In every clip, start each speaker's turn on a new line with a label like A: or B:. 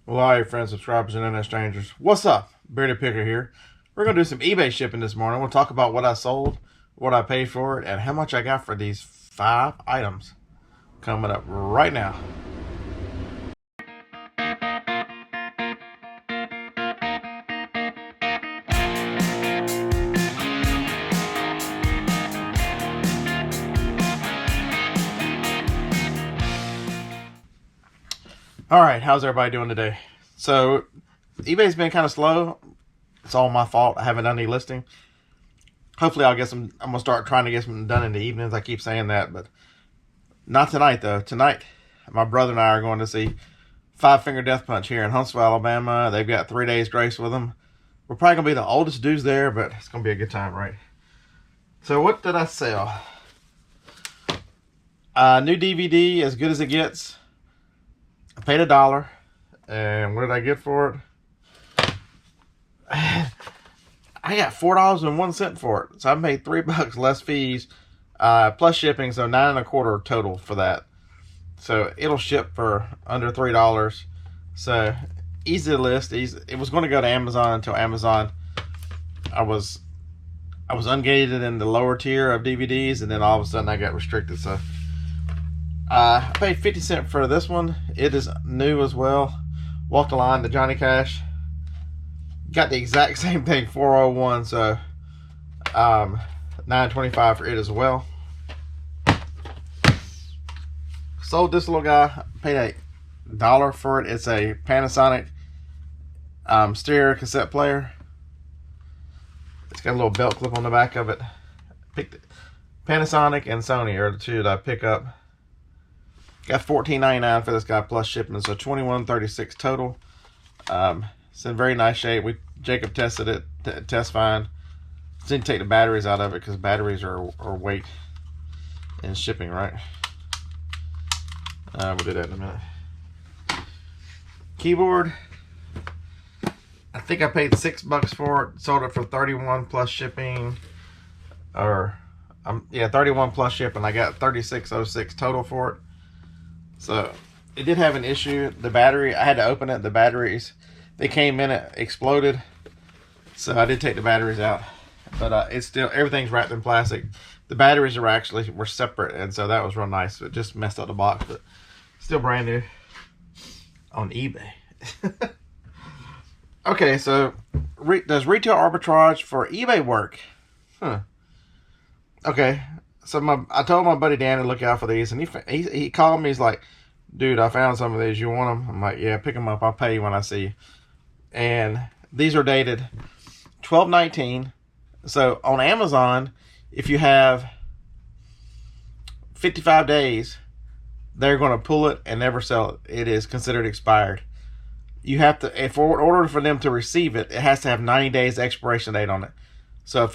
A: Well, all right, friends, subscribers, and internet strangers. What's up? Bearded Picker here. We're going to do some eBay shipping this morning. We'll talk about what I sold, what I paid for it, and how much I got for these 5 items. Coming up right now. All right, how's everybody doing today? So, eBay's been kind of slow. It's all my fault. I haven't done any listing. Hopefully, I'll get some. I'm gonna start trying to get some done in the evenings. I keep saying that, but not tonight though. Tonight, my brother and I are going to see Five Finger Death Punch here in Huntsville, Alabama. They've got 3 days grace with them. We're probably gonna be the oldest dudes there, but it's gonna be a good time, right? So, what did I sell? New DVD, As Good as It Gets. I paid $1, and what did I get for it? I got $4.01 for it, so I made $3 less fees, plus shipping, so $9.25 total for that. So it'll ship for under $3. So easy to list. Easy. It was going to go to Amazon until Amazon. I was ungated in the lower tier of DVDs, and then all of a sudden I got restricted. So I paid 50 cents for this one. It is new as well. Walk the Line, the Johnny Cash. Got the exact same thing, 401, so $9.25 for it as well. Sold this little guy. Paid $1 for it. It's a Panasonic stereo cassette player. It's got a little belt clip on the back of it. Picked it. Panasonic and Sony are the two that I pick up. Got $14.99 for this guy plus shipping, so $21.36 total. It's in very nice shape. Jacob tested it, test fine. Didn't take the batteries out of it because batteries are weight in shipping, right? We'll do that in a minute. Keyboard. I think I paid $6 for it. Sold it for $31 plus shipping, or yeah, $31 plus shipping. I got $36.06 total for it. So it did have an issue. The battery, I had to open it. The batteries, they came in, it exploded. So I did take the batteries out, but it's still, everything's wrapped in plastic. The batteries were separate, and so that was real nice. It just messed up the box, but still brand new on eBay. Okay, so does retail arbitrage for eBay work? Okay, so I told my buddy Dan to look out for these, and he called me. He's like, "Dude, I found some of these. You want them?" I'm like, "Yeah, pick them up. I'll pay you when I see you." And these are dated 12/19. So on Amazon, if you have 55 days, they're going to pull it and never sell it. It is considered expired. You have to, in order for them to receive it, it has to have 90 days expiration date on it. So if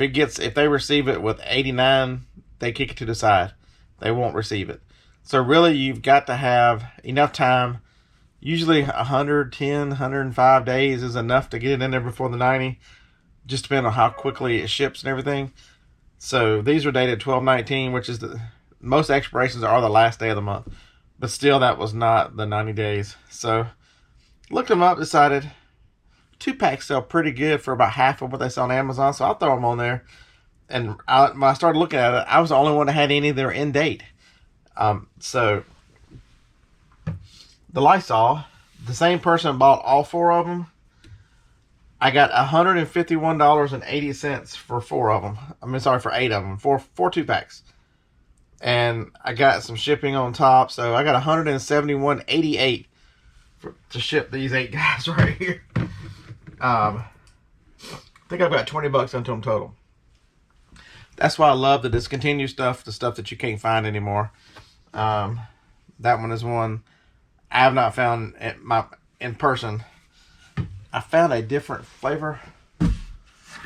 A: they receive it with 89, they kick it to the side. They won't receive it. So really, you've got to have enough time. Usually 110, 105 days is enough to get it in there before the 90. Just depending on how quickly it ships and everything. So these are dated 12/19, which is most expirations are the last day of the month. But still, that was not the 90 days. So looked them up, decided 2-packs sell pretty good for about half of what they sell on Amazon. So I'll throw them on there. And when I started looking at it, I was the only one that had any that were in date. So the Lysol, the same person bought all 4 of them. I got $151.80 for 4 of them. For 8 of them, four 2-packs. And I got some shipping on top, so I got $171.88 to ship these 8 guys right here. I think I've got $20 into them total. That's why I love the discontinued stuff, the stuff that you can't find anymore. That one is one I have not found in person. I found a different flavor.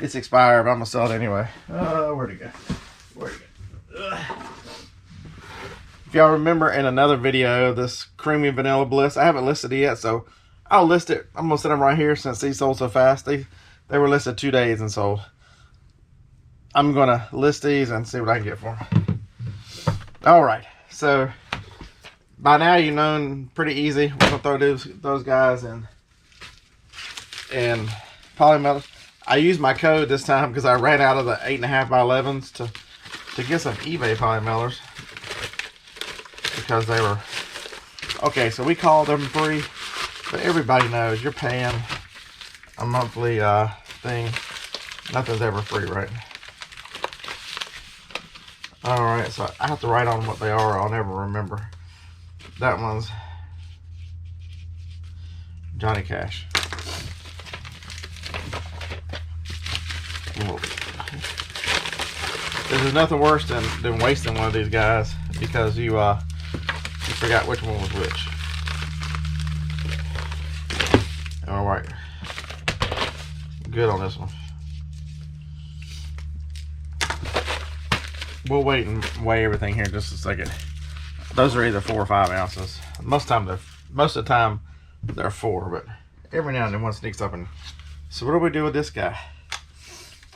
A: It's expired, but I'm gonna sell it anyway. Where'd it go? Ugh. If y'all remember in another video, this creamy vanilla bliss, I haven't listed it yet, so I'll list it. I'm gonna set them right here since these sold so fast. They were listed 2 days and sold. I'm gonna list these and see what I can get for them. All right, so by now you know pretty easy. We're gonna throw those guys in and polymetallics. I used my code this time because I ran out of the 8.5 by 11s to get some eBay polymetallics because they were okay. So we called them free, but everybody knows you're paying a monthly thing. Nothing's ever free, right? All right, so I have to write on what they are. I'll never remember. That one's Johnny Cash. There's nothing worse than wasting one of these guys because you forgot which one was which. All right, good on this one. We'll wait and weigh everything here in just a second. Those are either 4 or 5 ounces. Most of the time they're 4, but every now and then one sneaks up. And so what do we do with this guy?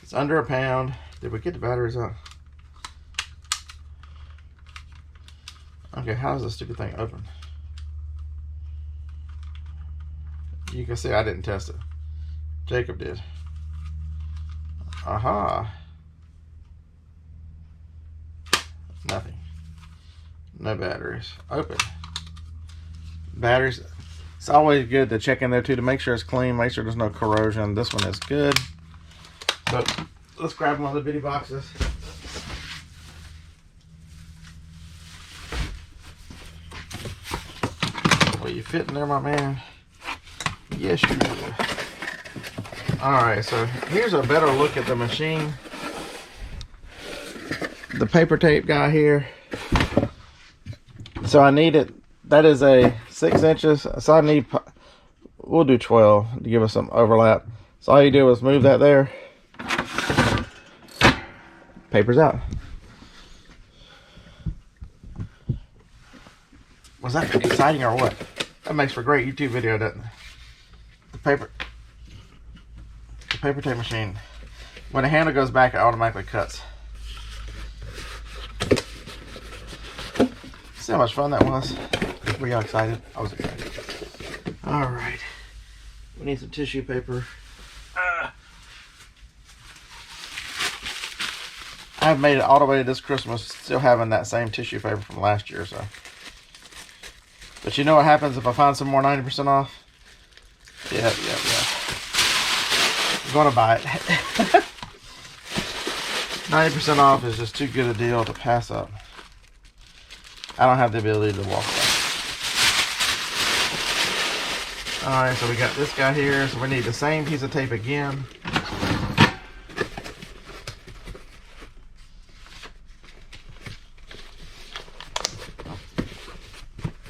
A: It's under a pound. Did we get the batteries out? Okay, how does this stupid thing open? You can see I didn't test it. Jacob did. Aha. Nothing. No batteries. Open. Batteries. It's always good to check in there too to make sure it's clean, make sure there's no corrosion. This one is good. So let's grab one of the bitty boxes. Well, you fit in there, my man? Yes, you do. Alright, so here's a better look at the machine. The paper tape guy here. So I need it. That is a 6 inches. So I need, we'll do 12 to give us some overlap. So all you do is move that there. Paper's out. Was that exciting or what? That makes for a great YouTube video, doesn't it? The paper tape machine. When the handle goes back, it automatically cuts. See how much fun that was? Were y'all excited? I was excited. All right. We need some tissue paper. I've made it all the way to this Christmas still having that same tissue paper from last year, so. But you know what happens if I find some more 90% off? Yeah. I'm gonna buy it. 90% off is just too good a deal to pass up. I don't have the ability to walk back. Alright, so we got this guy here, so we need the same piece of tape again.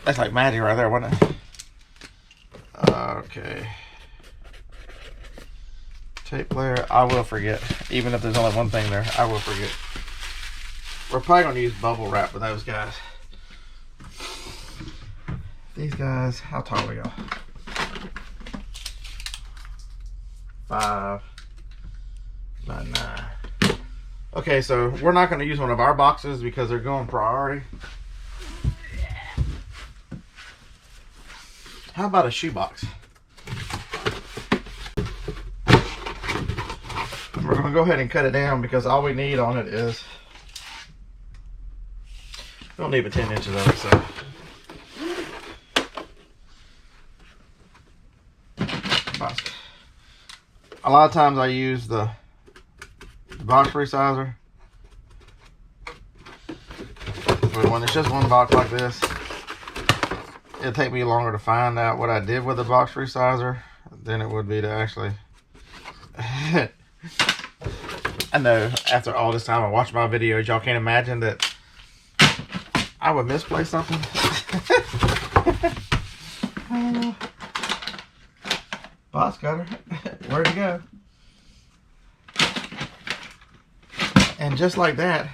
A: That's like Maddie right there, wasn't it? Okay. Tape player, I will forget. Even if there's only one thing there, I will forget. We're probably going to use bubble wrap with those guys. These guys, how tall are y'all? 5, 9, 9. Okay, so we're not going to use one of our boxes because they're going priority. How about a shoebox? We're going to go ahead and cut it down because all we need on it is, we don't need but 10 inches of it, so. A lot of times I use the box resizer. But when it's just one box like this, it'll take me longer to find out what I did with the box resizer than it would be to actually. I know after all this time I watch my videos, y'all can't imagine that I would misplace something. Box cutter, where'd it go? And just like that,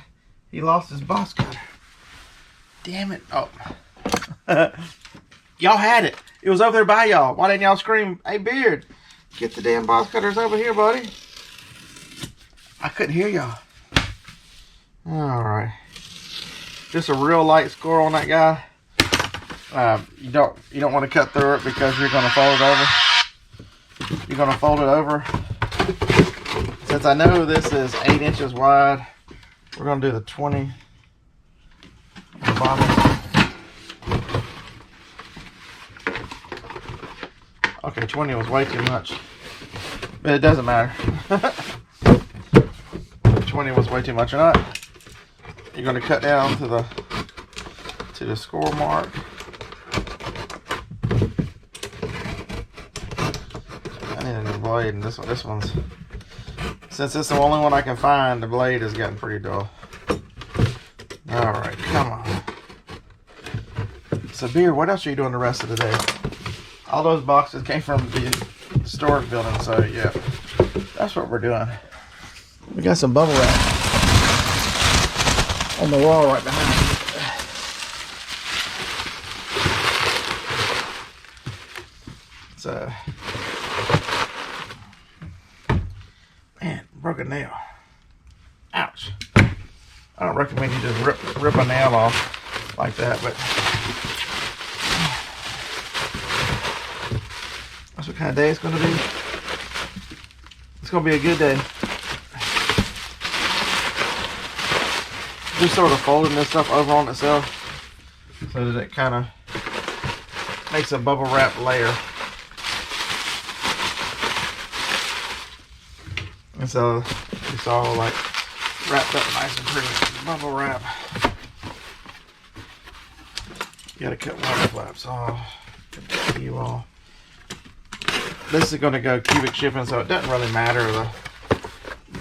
A: he lost his box cutter. Damn it. Oh. Y'all had it. It was over there by y'all. Why didn't y'all scream, hey Beard, get the damn box cutters over here, buddy? I couldn't hear y'all. Alright. Just a real light score on that guy. You don't want to cut through it because you're going to fold it over. you're going to fold it over. Since I know this is 8 inches wide, we're going to do the 20 on the bottom. Okay, 20 was way too much, but it doesn't matter. 20 was way too much or not. You're going to cut down to the score mark. I need a new blade, and this one's, since it's the only one I can find, the blade has gotten pretty dull. All right, come on. So, Beer, what else are you doing the rest of the day? All those boxes came from the storage building, so yeah, that's what we're doing. We got some bubble wrap on the wall right behind me. So, man, broke a nail. Ouch. I don't recommend you just rip a nail off like that, but that's what kind of day it's going to be. It's going to be a good day. Just sort of folding this stuff over on itself so that it kind of makes a bubble wrap layer. And so it's all like wrapped up nice and pretty. Bubble wrap. You gotta cut one of the flaps off. You all. This is going to go cubic shipping, so it doesn't really matter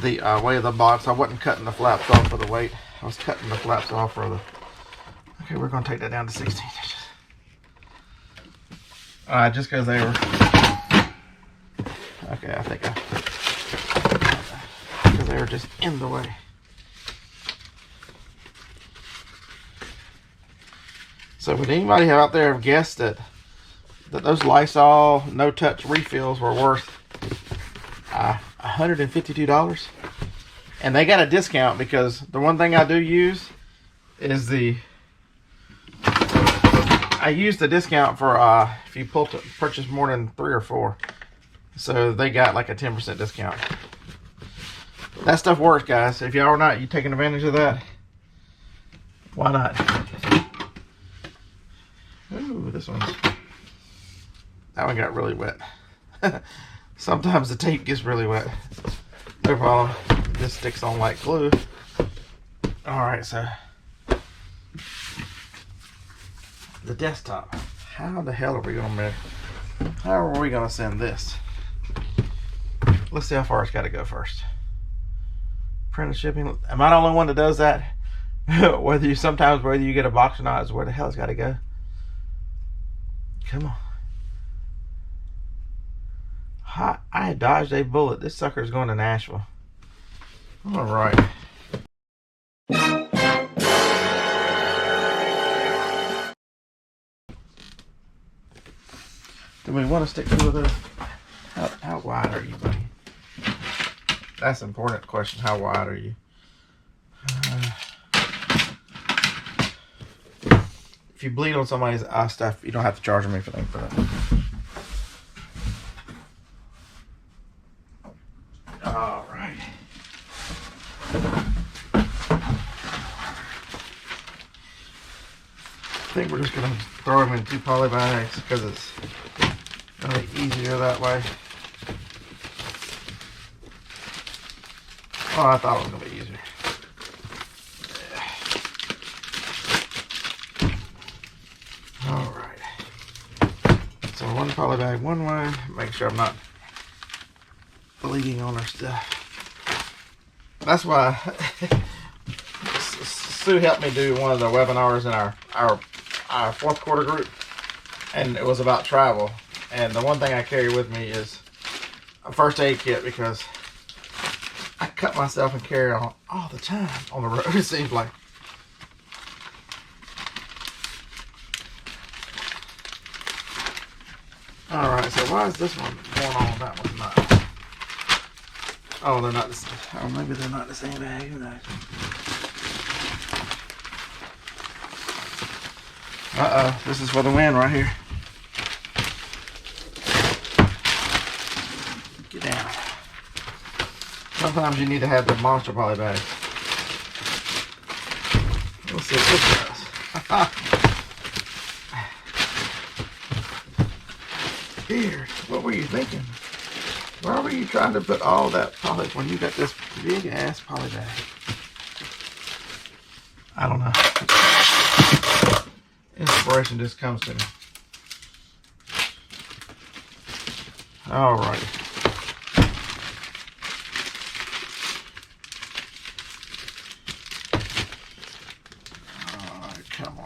A: the weight of the box. I wasn't cutting the flaps off for the weight. I was cutting the flaps off for the. Okay, we're going to take that down to 16 inches. Just because they were. Okay, I think because they were just in the way. So would anybody out there have guessed that those Lysol no-touch refills were worth $152? And they got a discount because the one thing I do use is I use the discount for if you purchase more than 3 or 4. So they got like a 10% discount. That stuff works, guys. If y'all are not, you taking advantage of that? Why not? Ooh, this one's. That one got really wet. Sometimes the tape gets really wet. No problem. This sticks on like glue. Alright, so the desktop. How the hell are we gonna how are we gonna send this? Let's see how far it's gotta go first. Print and shipping. Am I the only one that does that? whether you get a box or not is where the hell it's gotta go. Come on. I dodged a bullet. This sucker's going to Nashville. All right. Do we want to stick to this? How wide are you, buddy? That's an important question. How wide are you? If you bleed on somebody's eye stuff, you don't have to charge them anything for that. All right. I think we're just going to throw them in 2 poly bags because it's really easier that way. Oh, I thought it was going to be easier. All right. So 1 poly bag one way. Make sure I'm not bleeding on our stuff. That's why Sue helped me do one of the webinars in our 4th quarter group, and it was about travel. And the one thing I carry with me is a first aid kit because I cut myself and carry on all the time on the road. It seems like. All right, so why is this one going on? That one's not. Oh, they're not the same. Oh, maybe they're not the same bag. Who knows? Uh-oh, this is for the win right here. Sometimes you need to have the monster poly bag. Let's see what this does. Weird. What were you thinking? Why were you trying to put all that poly when you got this big ass poly bag? I don't know. Inspiration just comes to me. All right. Come on.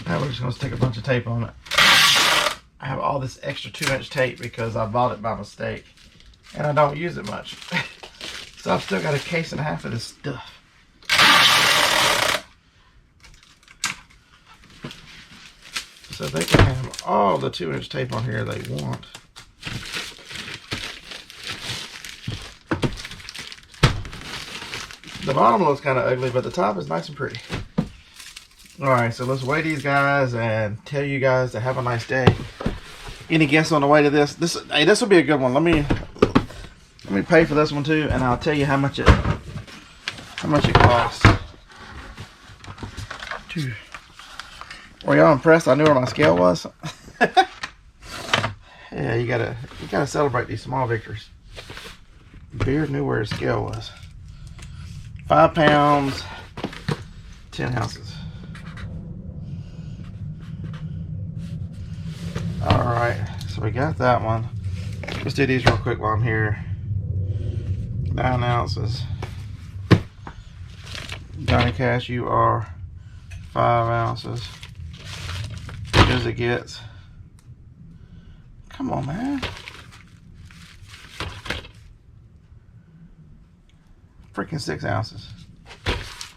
A: Now we're just going to stick a bunch of tape on it. I have all this extra 2-inch tape because I bought it by mistake. And I don't use it much. So I've still got a case and a half of this stuff. So they can have all the 2-inch tape on here they want. The bottom looks kind of ugly, but the top is nice and pretty. Alright, so let's weigh these guys and tell you guys to have a nice day. Any guess on the weight of this? Hey, this will be a good one. Let me pay for this one too, and I'll tell you how much it costs. Were y'all impressed? I knew where my scale was. Yeah, you gotta celebrate these small victories. Beard knew where his scale was. 5 pounds, 10 ounces. All right, so we got that one. Let's do these real quick while I'm here. 9 ounces. Johnny Cash, you are 5 ounces. As good as it gets. Come on, man. Freaking 6 ounces.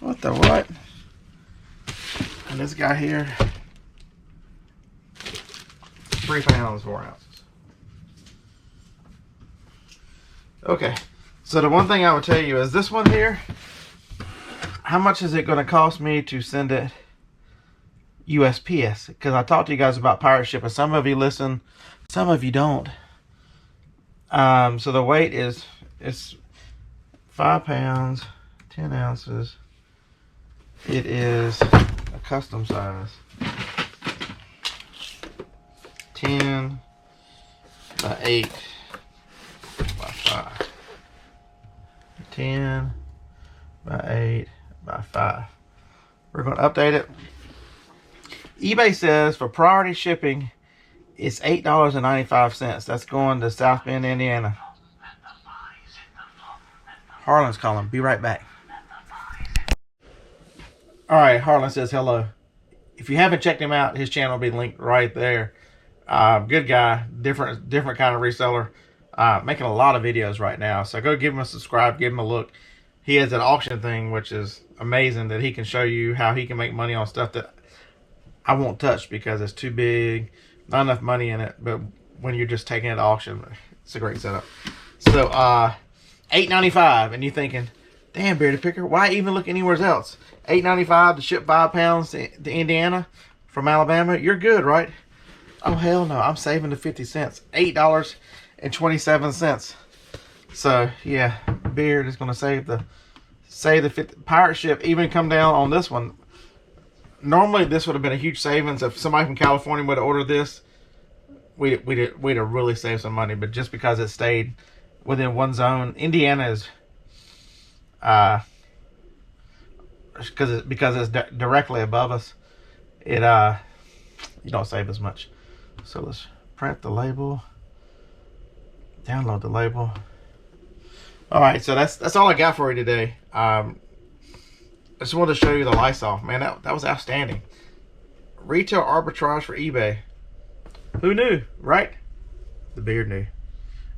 A: What the what? And this guy here, 3 pounds, 4 ounces. Okay, so the one thing I would tell you is this one here, how much is it going to cost me to send it USPS? Because I talked to you guys about pirate ship, and some of you listen, some of you don't. So the weight is, it's 5 pounds, 10 ounces. It is a custom size. 10 by 8 by 5. 10 by 8 by 5. We're going to update it. eBay says for priority shipping, it's $8.95. That's going to South Bend, Indiana. Harlan's calling. Be right back. Alright, Harlan says hello. If you haven't checked him out, his channel will be linked right there. Good guy, different kind of reseller, making a lot of videos right now. So go give him a subscribe, give him a look. He has an auction thing, which is amazing, that he can show you how he can make money on stuff that I won't touch because it's too big, not enough money in it. But when you're just taking it to auction, it's a great setup. So $8.95, and you're thinking, damn, Bearded Picker, why even look anywhere else? $8.95 to ship 5 pounds to Indiana from Alabama. You're good, right? Oh, hell no. I'm saving the 50 cents. $8.27. So, yeah, Beard is going to save the 50. Pirate ship even come down on this one. Normally, this would have been a huge savings. If somebody from California would have ordered this, we'd have really saved some money. But just because it stayed within one zone, Indiana is, because it's directly above us, you don't save as much. So let's print the label, download the label. All right, so that's all I got for you today. I just wanted to show you the Lysol. Man, that was outstanding. Retail arbitrage for eBay. Who knew, right? The Beard knew.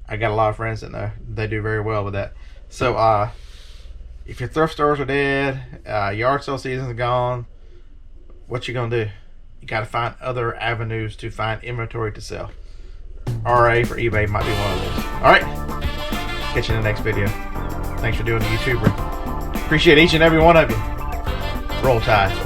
A: I got a lot of friends that know. They do very well with that. So if your thrift stores are dead, yard sale season's gone, what you gonna do? You gotta find other avenues to find inventory to sell. RA for eBay might be one of those. All right, catch you in the next video. Thanks for doing the YouTuber. Appreciate each and every one of you. Roll Tide.